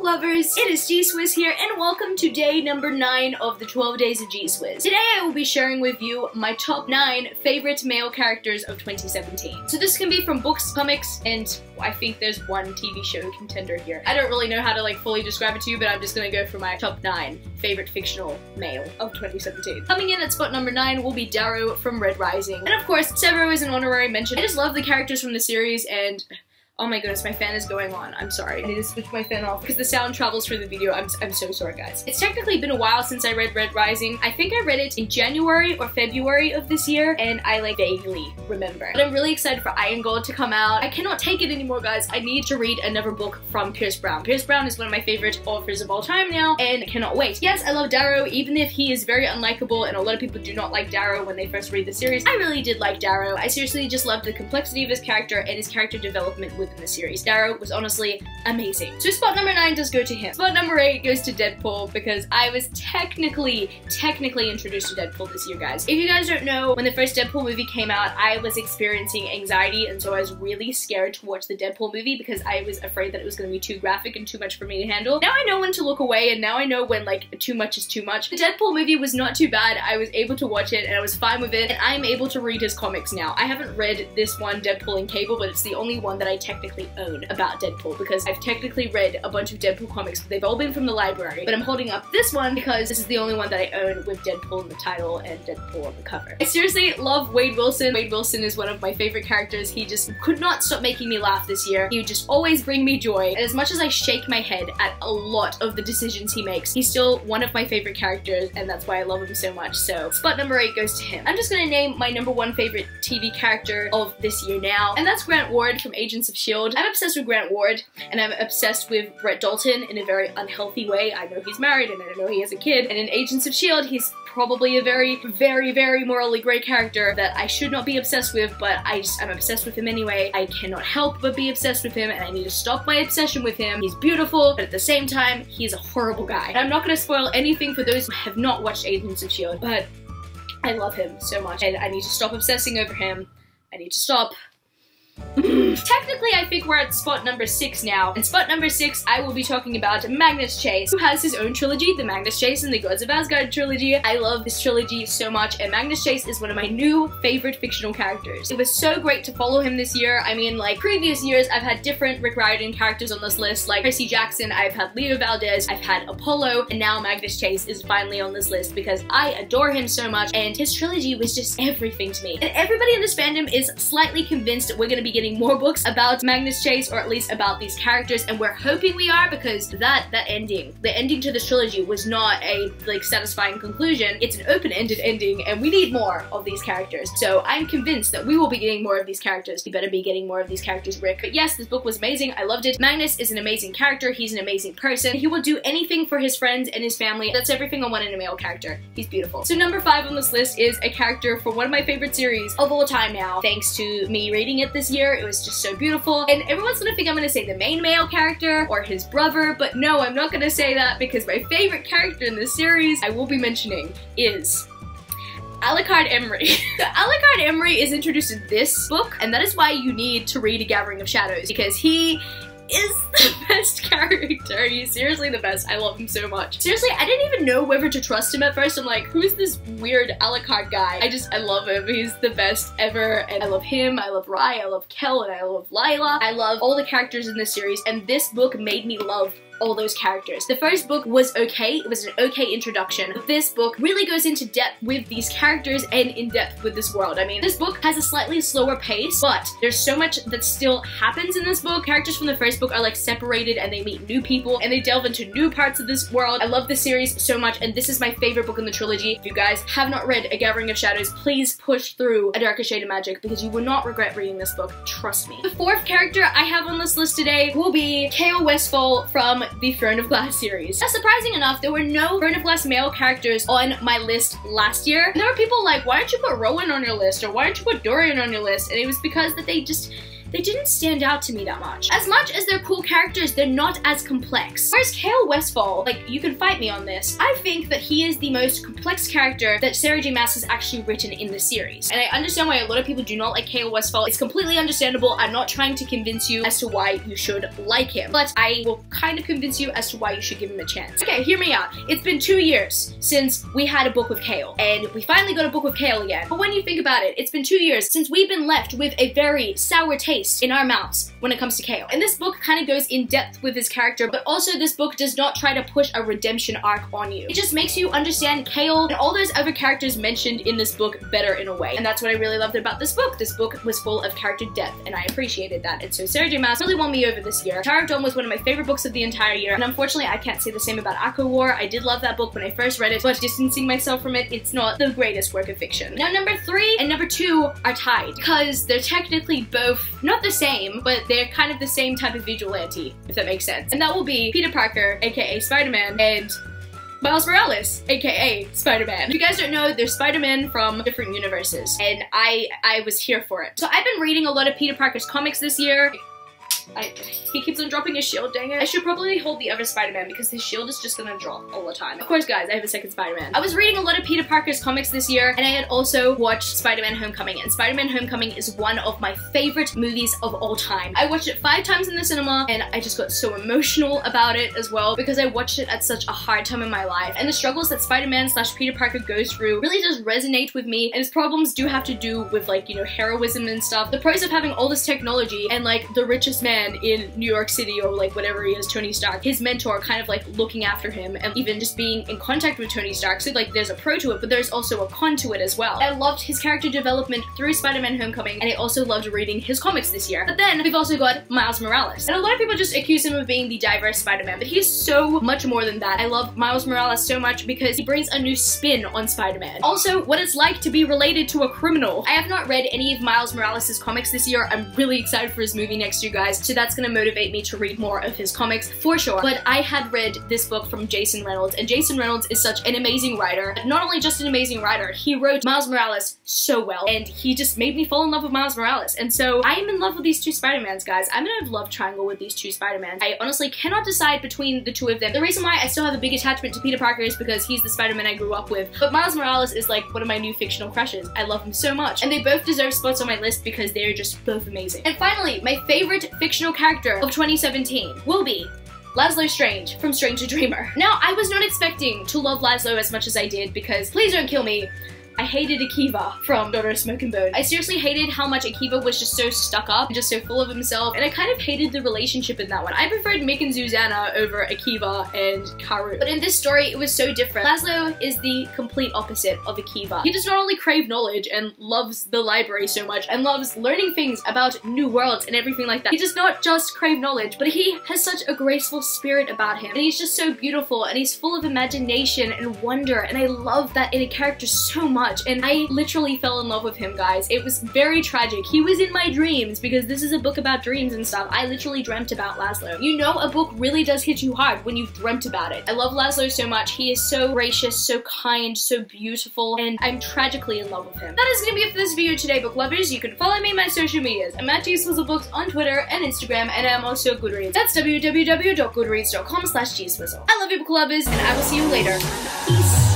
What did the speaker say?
lovers, it is G-Swizz here and welcome to day number 9 of the 12 days of G-Swizz. Today I will be sharing with you my top 9 favorite male characters of 2017. So this can be from books, comics, and I think there's one TV show contender here. I don't really know how to fully describe it to you, but I'm just gonna go for my top 9 favorite fictional male of 2017. Coming in at spot number 9 will be Darrow from Red Rising. And of course, Severo is an honorary mention. I just love the characters from the series and oh my goodness, my fan is going on. I'm sorry. I need to switch my fan off because the sound travels through the video. I'm so sorry, guys. It's technically been a while since I read Red Rising. I think I read it in January or February of this year, and I vaguely remember. But I'm really excited for Iron Gold to come out. I cannot take it anymore, guys. I need to read another book from Pierce Brown. Pierce Brown is one of my favorite authors of all time now, and I cannot wait. Yes, I love Darrow, even if he is very unlikable, and a lot of people do not like Darrow when they first read the series. I really did like Darrow. I seriously just loved the complexity of his character and his character development within the series. Darrow was honestly amazing. So spot number 9 does go to him. Spot number 8 goes to Deadpool because I was technically introduced to Deadpool this year, guys. If you guys don't know, when the first Deadpool movie came out, I was experiencing anxiety, and so I was really scared to watch the Deadpool movie because I was afraid that it was going to be too graphic and too much for me to handle. Now I know when to look away, and now I know when too much is too much. The Deadpool movie was not too bad. I was able to watch it and I was fine with it, and I'm able to read his comics now. I haven't read this one, Deadpool in Cable, but it's the only one that I technically own about Deadpool because I've technically read a bunch of Deadpool comics, but they've all been from the library. But I'm holding up this one because this is the only one that I own with Deadpool in the title and Deadpool on the cover. I seriously love Wade Wilson. Wade Wilson is one of my favorite characters. He just could not stop making me laugh this year. He would just always bring me joy. And as much as I shake my head at a lot of the decisions he makes, he's still one of my favorite characters, and that's why I love him so much. So spot number 8 goes to him. I'm just gonna name my number 1 favorite TV character of this year now, and that's Grant Ward from Agents of S.H.I.E.L.D. I'm obsessed with Grant Ward, and I'm obsessed with Brett Dalton in a very unhealthy way. I know he's married, and I know he has a kid, and in Agents of S.H.I.E.L.D. he's probably a very morally great character that I should not be obsessed with, but I'm obsessed with him anyway. I cannot help but be obsessed with him, and I need to stop my obsession with him. He's beautiful, but at the same time, he's a horrible guy. And I'm not gonna spoil anything for those who have not watched Agents of S.H.I.E.L.D., but I love him so much, and I need to stop obsessing over him. I need to stop. Technically, I think we're at spot number 6 now. In spot number 6, I will be talking about Magnus Chase, who has his own trilogy, the Magnus Chase and the Gods of Asgard trilogy. I love this trilogy so much, and Magnus Chase is one of my new favorite fictional characters. It was so great to follow him this year. I mean, previous years, I've had different Rick Riordan characters on this list, like Percy Jackson, I've had Leo Valdez, I've had Apollo, and now Magnus Chase is finally on this list because I adore him so much, and his trilogy was just everything to me. And everybody in this fandom is slightly convinced that we're gonna be getting more books about Magnus Chase, or at least about these characters, and we're hoping we are because the ending to this trilogy was not a satisfying conclusion. It's an open-ended ending, and we need more of these characters. So I'm convinced that we will be getting more of these characters. You better be getting more of these characters, Rick. But yes, this book was amazing. I loved it. Magnus is an amazing character. He's an amazing person. He will do anything for his friends and his family. That's everything I want in a male character. He's beautiful. So number 5 on this list is a character from one of my favorite series of all time now. Thanks to me reading it this year, it was just so beautiful. And everyone's gonna think I'm gonna say the main male character or his brother, but no, I'm not gonna say that because my favorite character in this series I will be mentioning is Alucard Emery. So Alucard Emery is introduced in this book, and that is why you need to read A Gathering of Shadows, because he is the best character. He's seriously the best. I love him so much. Seriously, I didn't even know whether to trust him at first. I'm like, who's this weird Alucard guy? I love him. He's the best ever, and I love him. I love Rai. I love Kel, and I love Lila. I love all the characters in this series, and this book made me love all those characters. The first book was okay. It was an okay introduction. But this book really goes into depth with these characters and in depth with this world. I mean, this book has a slightly slower pace, but there's so much that still happens in this book. Characters from the first book are separated, and they meet new people, and they delve into new parts of this world. I love this series so much, and this is my favorite book in the trilogy. If you guys have not read A Gathering of Shadows, please push through A Darker Shade of Magic because you will not regret reading this book. Trust me. The 4th character I have on this list today will be K.O. Westfall from the Throne of Glass series. Now, surprising enough, there were no Throne of Glass male characters on my list last year. And there were people like, why don't you put Rowan on your list? Or why don't you put Dorian on your list? And it was because that they they didn't stand out to me that much. As much as they're cool characters, they're not as complex. Whereas Kale Westfall, like, you can fight me on this, I think that he is the most complex character that Sarah J Maas has actually written in the series. And I understand why a lot of people do not like Kale Westfall. It's completely understandable. I'm not trying to convince you as to why you should like him, but I will kind of convince you as to why you should give him a chance. Okay, hear me out. It's been 2 years since we had a book with Kale, and we finally got a book with Kale again. But when you think about it, it's been 2 years since we've been left with a very sour taste in our mouths when it comes to Kale. And this book kind of goes in depth with his character, but also this book does not try to push a redemption arc on you. It just makes you understand Kale and all those other characters mentioned in this book better in a way. And that's what I really loved about this book. This book was full of character depth, and I appreciated that. And so Sarah J Maas really won me over this year. Tower of Dawn was one of my favorite books of the entire year, and unfortunately I can't say the same about Aqua War. I did love that book when I first read it, but distancing myself from it, it's not the greatest work of fiction. Now number 3 and number 2 are tied, because they're technically both not the same, but they're kind of the same type of vigilante, if that makes sense. And that will be Peter Parker, aka Spider-Man, and Miles Morales, aka Spider-Man. If you guys don't know, they're Spider-Man from different universes, and I was here for it. So I've been reading a lot of Peter Parker's comics this year. He keeps on dropping his shield, dang it. I should probably hold the other Spider-Man because his shield is just gonna drop all the time. Of course, guys, I have a second Spider-Man. I was reading a lot of Peter Parker's comics this year, and I had also watched Spider-Man Homecoming, and Spider-Man Homecoming is one of my favorite movies of all time. I watched it 5 times in the cinema, and I just got so emotional about it as well because I watched it at such a hard time in my life. And the struggles that Spider-Man / Peter Parker goes through really does resonate with me, and his problems do have to do with, like, you know, heroism and stuff. The pros of having all this technology and, like, the richest man in New York City, or like whatever he is, Tony Stark, his mentor kind of like looking after him, and even just being in contact with Tony Stark. So like there's a pro to it, but there's also a con to it as well. I loved his character development through Spider-Man Homecoming, and I also loved reading his comics this year. But then we've also got Miles Morales, and a lot of people just accuse him of being the diverse Spider-Man, but he's so much more than that. I love Miles Morales so much because he brings a new spin on Spider-Man. Also, what it's like to be related to a criminal. I have not read any of Miles Morales' comics this year. I'm really excited for his movie next year, guys, so that's gonna motivate me to read more of his comics for sure. But I had read this book from Jason Reynolds, and Jason Reynolds is such an amazing writer. Not only just an amazing writer, he wrote Miles Morales so well, and he just made me fall in love with Miles Morales. And so I am in love with these two Spider-Mans, guys. I'm in a love triangle with these two Spider-Mans. I honestly cannot decide between the two of them. The reason why I still have a big attachment to Peter Parker is because he's the Spider-Man I grew up with, but Miles Morales is like one of my new fictional crushes. I love him so much, and they both deserve spots on my list because they're just both amazing. And finally, my favorite fictional character of 2017 will be Laszlo Strange from Stranger Dreamer. Now, I was not expecting to love Laszlo as much as I did because, please don't kill me, I hated Akiva from Daughter of Smoke and Bone. I seriously hated how much Akiva was just so stuck up and just so full of himself, and I kind of hated the relationship in that one. I preferred Mick and Susanna over Akiva and Karu. But in this story, it was so different. Laszlo is the complete opposite of Akiva. He does not only crave knowledge and loves the library so much and loves learning things about new worlds and everything like that. He does not just crave knowledge, but he has such a graceful spirit about him, and he's just so beautiful, and he's full of imagination and wonder, and I love that in a character so much. And I literally fell in love with him, guys. It was very tragic. He was in my dreams because this is a book about dreams and stuff. I literally dreamt about Laszlo. You know, a book really does hit you hard when you've dreamt about it. I love Laszlo so much. He is so gracious, so kind, so beautiful, and I'm tragically in love with him. That is gonna be it for this video today, book lovers. You can follow me on my social medias. I'm at G-Swizzelbooks on Twitter and Instagram, and I'm also Goodreads. That's www.goodreads.com/gswizzle. I love you, book lovers, and I will see you later. Peace.